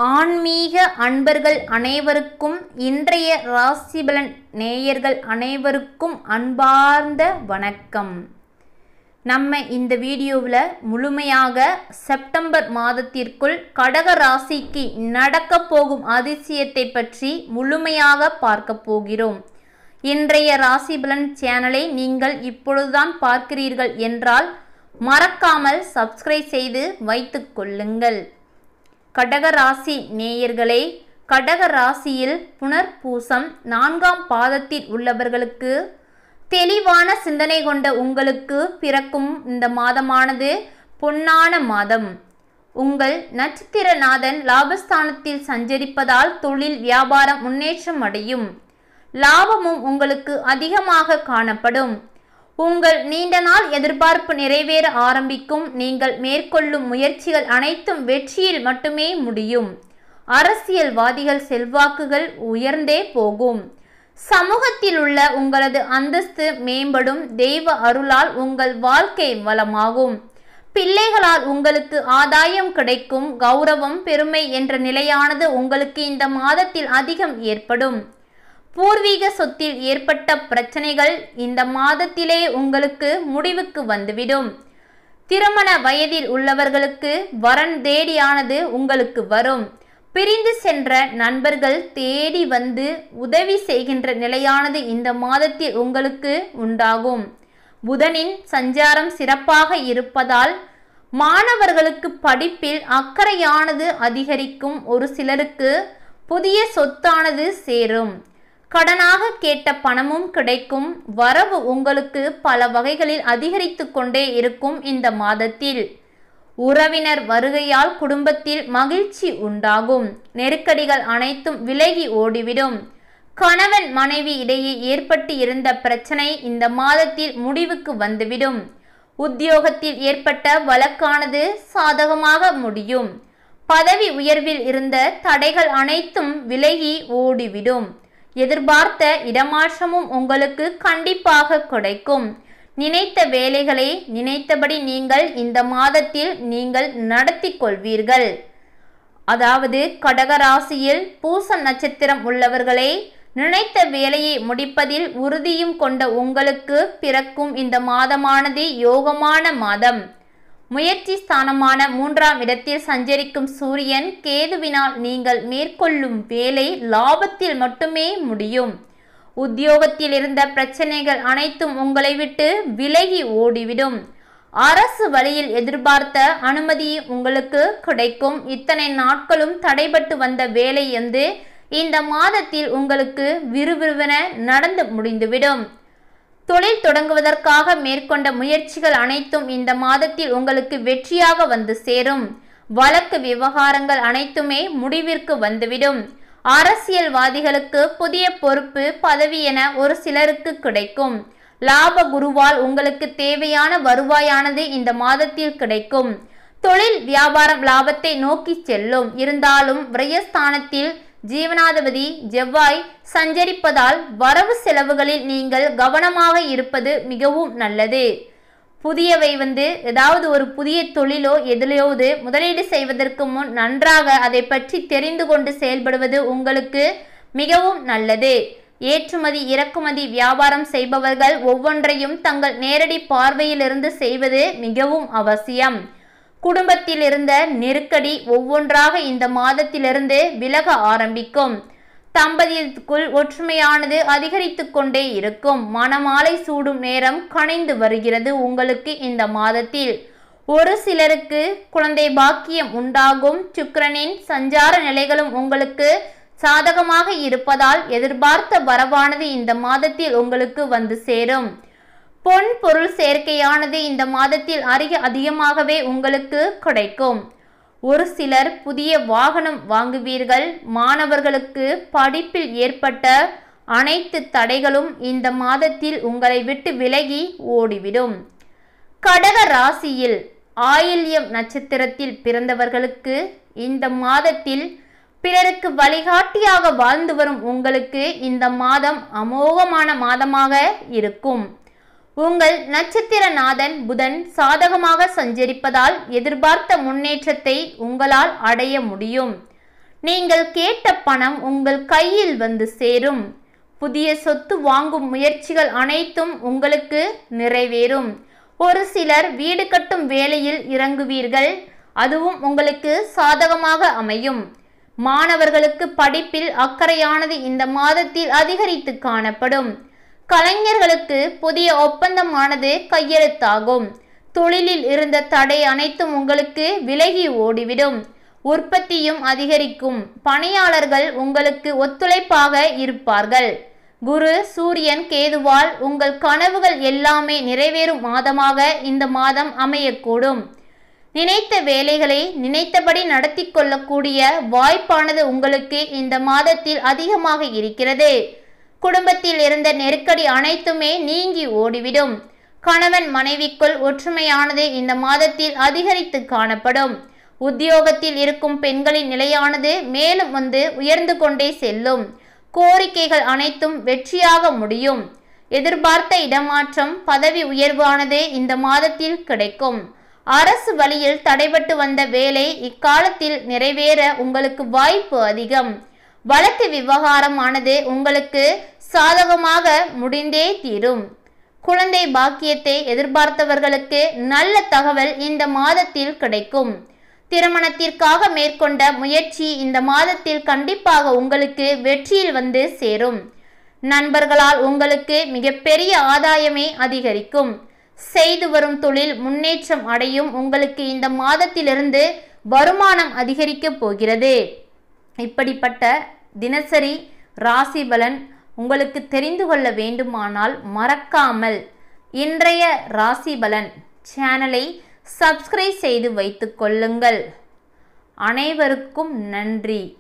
ஆன்மீக அன்பர்கள் அனைவருக்கும் இன்றைய ராசிபலன் நேயர்கள் அனைவருக்கும் அன்பார்ந்த வணக்கம். நம்ம இந்த வீடியோவில் முழுமையாக செப்டம்பர் மாதத்திற்குள் கடக ராசிக்கு நடக்க போகும் அதிசயத்தை பற்றி முழுமையாக பார்க்க போகிறோம். இன்றைய ராசிபலன் சேனலை நீங்கள் இப்பொழுதுதான் பார்க்கிறீர்கள் என்றால் மறக்காமல் சப்ஸ்கிரைப் செய்து வைத்துக் கொள்ளுங்கள். கடக ராசி நேயர்களே, கடக ராசியில் புனர்பூசம் 4ஆம் பாதத்தில் உள்ளவர்களுக்கு தெளிவான சிந்தனை கொண்ட உங்களுக்கு பிறக்கும் இந்த மாதமானது பொன்னான மாதம். உங்கள் நட்சத்திரநாதன் லாபஸ்தானத்தில் சஞ்சரிப்பதால் தொழில் வியாபாரம் முன்னேற்றம் அடையும். லாபமும் உங்களுக்கு அதிகமாக காணப்படும். உங்கள் நீண்ட நாள் எதிர்பார்ப்பு நிறைவேற ஆரம்பிக்கும். நீங்கள் மேற்கொள்ளும் முயற்சிகள் அனைத்தும் வெற்றியில் மட்டுமே முடியும். அரசியல்வாதிகள் செல்வாக்குகள் உயர்ந்தே போகும். சமூகத்தில் உள்ள உங்களது அந்தஸ்து மேம்படும். தெய்வ அருளால் உங்கள் வாழ்க்கை வளமாகும். பிள்ளைகளால் உங்களுக்கு ஆதாயம் கிடைக்கும். கௌரவம் பெருமை என்ற நிலையானது உங்களுக்கு இந்த மாதத்தில் அதிகம் ஏற்படும். பூர்வீக சொத்தில் ஏற்பட்ட பிரச்சனைகள் இந்த மாதத்திலே உங்களுக்கு முடிவுக்கு வந்துவிடும். திருமண வயதில் உள்ளவர்களுக்கு வரன் தேடியானது உங்களுக்கு வரும். பிரிந்து சென்ற நண்பர்கள் தேடி வந்து உதவி செய்கின்ற நிலையானது இந்த மாதத்தில் உங்களுக்கு உண்டாகும். புதனின் சஞ்சாரம் சிறப்பாக இருப்பதால் மாணவர்களுக்கு படிப்பில் அக்கறையானது அதிகரிக்கும். ஒரு சிலருக்கு புதிய சொத்தானது சேரும். கடனாக கேட்ட பணமும் கிடைக்கும். வரவு உங்களுக்கு பல வகைகளில் அதிகரித்து கொண்டே இருக்கும். இந்த மாதத்தில் உறவினர் வருகையால் குடும்பத்தில் மகிழ்ச்சி உண்டாகும். நெருக்கடிகள் அனைத்தும் விலகி ஓடிவிடும். கணவன் மனைவி இடையே ஏற்பட்டு இருந்த பிரச்சனை இந்த மாதத்தில் முடிவுக்கு வந்துவிடும். உத்தியோகத்தில் ஏற்பட்ட வழக்கானது சாதகமாக முடியும். பதவி உயர்வில் இருந்த தடைகள் அனைத்தும் விலகி ஓடிவிடும். எதிர்பார்த்த இடமாற்றமும் உங்களுக்கு கண்டிப்பாக கிடைக்கும். நினைத்த வேலைகளை நினைத்தபடி நீங்கள் இந்த மாதத்தில் நீங்கள் நடத்தி கொள்வீர்கள். அதாவது கடகராசியில் பூசம் நட்சத்திரம் உள்ளவர்களை நினைத்த வேலையை முடிப்பதில் உறுதியும் கொண்ட உங்களுக்கு பிறக்கும் இந்த மாதமானது யோகமான மாதம். முயற்சி ஸ்தானமான 3ஆம் இடத்தில் சஞ்சரிக்கும் சூரியன் கேதுவினால் நீங்கள் மேற்கொள்ளும் வேலை லாபத்தில் மட்டுமே முடியும். உத்தியோகத்தில் இருந்த பிரச்சனைகள் அனைத்தும் உங்களை விட்டு விலகி ஓடிவிடும். அரசு வழியில் எதிர்பார்த்த அனுமதி உங்களுக்கு கிடைக்கும். இத்தனை நாட்களும் தடைபட்டு வந்த வேலை வந்து இந்த மாதத்தில் உங்களுக்கு விறுவிறுவென நடந்து முடிந்துவிடும். தொழில் தொடங்குவதற்காக மேற்கொண்ட முயற்சிகள் அனைத்தும் இந்த மாதத்தில் உங்களுக்கு வெற்றியாக வந்து சேரும். வழக்கு விவகாரங்கள் அனைத்துமே முடிவிற்கு வந்துவிடும். அரசியல்வாதிகளுக்கு புதிய பொறுப்பு பதவி என ஒரு சிலருக்கு கிடைக்கும். லாப குருவால் உங்களுக்கு தேவையான வருவாயானது இந்த மாதத்தில் கிடைக்கும். தொழில் வியாபாரம் லாபத்தை நோக்கி செல்லும். இருந்தாலும் விரயஸ்தானத்தில் ஜீவனாதிபதி செவ்வாய் சஞ்சரிப்பதால் வரவு செலவுகளில் நீங்கள் கவனமாக இருப்பது மிகவும் நல்லது. புதியவை ஏதாவது ஒரு புதிய தொழிலோ எதிலையோது முதலீடு செய்வதற்கு முன் நன்றாக அதை பற்றி தெரிந்து கொண்டு செயல்படுவது உங்களுக்கு மிகவும் நல்லது. ஏற்றுமதி இறக்குமதி வியாபாரம் செய்பவர்கள் ஒவ்வொன்றையும் தங்கள் நேரடி பார்வையிலிருந்து செய்வது மிகவும் அவசியம். குடும்பத்தில் இருந்த நெருக்கடி ஒவ்வொன்றாக இந்த மாதத்திலிருந்து விலக ஆரம்பிக்கும். தம்பதியத்துக்குள் ஒற்றுமையானது அதிகரித்து கொண்டே இருக்கும். மணமாலை சூடும் நேரம் கனிந்து வருகிறது. உங்களுக்கு இந்த மாதத்தில் ஒரு சிலருக்கு குழந்தை பாக்கியம் உண்டாகும். சுக்கிரனின் சஞ்சார நிலைகளும் உங்களுக்கு சாதகமாக இருப்பதால் எதிர்பார்த்த வரவானது இந்த மாதத்தில் உங்களுக்கு வந்து சேரும். பொன் பொருள் சேர்க்கையானது இந்த மாதத்தில் அதிகமாகவே உங்களுக்கு கிடைக்கும். ஒரு சிலர் புதிய வாகனம் வாங்குவீர்கள். மாணவர்களுக்கு படிப்பில் ஏற்பட்ட அனைத்து தடைகளும் இந்த மாதத்தில் உங்களை விட்டு விலகி ஓடிவிடும். கடக ராசியில் ஆயில்யம் நட்சத்திரத்தில் பிறந்தவர்களுக்கு இந்த மாதத்தில் பிறருக்கு வழிகாட்டியாக வாழ்ந்து வரும் உங்களுக்கு இந்த மாதம் அமோகமான மாதமாக இருக்கும். உங்கள் நட்சத்திரநாதன் புதன் சாதகமாக சஞ்சரிப்பதால் எதிர்பார்த்த முன்னேற்றத்தை உங்களால் அடைய முடியும். நீங்கள் கேட்ட பணம் உங்கள் கையில் வந்து சேரும். புதிய சொத்து வாங்கும் முயற்சிகள் அனைத்தும் உங்களுக்கு நிறைவேறும். ஒரு சிலர் வீடு கட்டும் வேலையில் இறங்குவீர்கள். அதுவும் உங்களுக்கு சாதகமாக அமையும். மாணவர்களுக்கு படிப்பில் அக்கறையானது இந்த மாதத்தில் அதிகரித்து காணப்படும். கலைஞர்களுக்கு புதிய ஒப்பந்தமானது கையெழுத்தாகும். தொழிலில் இருந்த தடை அனைத்தும் உங்களுக்கு விலகி ஓடிவிடும். உற்பத்தியும் அதிகரிக்கும். பணியாளர்கள் உங்களுக்கு ஒத்துழைப்பாக இருப்பார்கள். குரு சூரியன் கேதுவால் உங்கள் கனவுகள் எல்லாமே நிறைவேறும் மாதமாக இந்த மாதம் அமையக்கூடும். நினைத்த வேலைகளை நினைத்தபடி நடத்தி கொள்ளக்கூடிய வாய்ப்பானது உங்களுக்கு இந்த மாதத்தில் அதிகமாக இருக்கிறது. குடும்பத்தில் இருந்த நெருக்கடி அனைத்துமே நீங்கி ஓடிவிடும். கணவன் மனைவிக்குள் ஒற்றுமையானது இந்த மாதத்தில் அதிகரித்து காணப்படும். உத்தியோகத்தில் இருக்கும் பெண்களின் நிலையானது மேலும் உயர்ந்து கொண்டே செல்லும். கோரிக்கைகள் அனைத்தும் வெற்றியாக முடியும். எதிர்பார்த்த இடமாற்றம், பதவி உயர்வானது இந்த மாதத்தில் கிடைக்கும். அரசு வழியில் தடைபட்டு வந்த வேலை இக்காலத்தில் நிறைவேற உங்களுக்கு வாய்ப்பு அதிகம். வழக்கு விவகாரம் ஆனது உங்களுக்கு சாதகமாக முடிந்தே தீரும். குழந்தை பாக்கியத்தை எதிர்பார்த்தவர்களுக்கு நல்ல தகவல் இந்த மாதத்தில் கிடைக்கும். திருமணத்திற்காக மேற்கொண்ட முயற்சி இந்த மாதத்தில் கண்டிப்பாக உங்களுக்கு வெற்றியில் சேரும். நண்பர்களால் உங்களுக்கு மிகப்பெரிய ஆதாயமே அதிகரிக்கும். செய்து வரும் தொழில் முன்னேற்றம் அடையும். உங்களுக்கு இந்த மாதத்திலிருந்து வருமானம் அதிகரிக்கப் போகிறது. இப்படிப்பட்ட தினசரி ராசி பலன் உங்களுக்கு தெரிந்து கொள்ள வேண்டுமானால் மறக்காமல் இன்றைய ராசி பலன் சேனலை சப்ஸ்கிரைப் செய்து வைத்துக் கொள்ளுங்கள். அனைவருக்கும் நன்றி.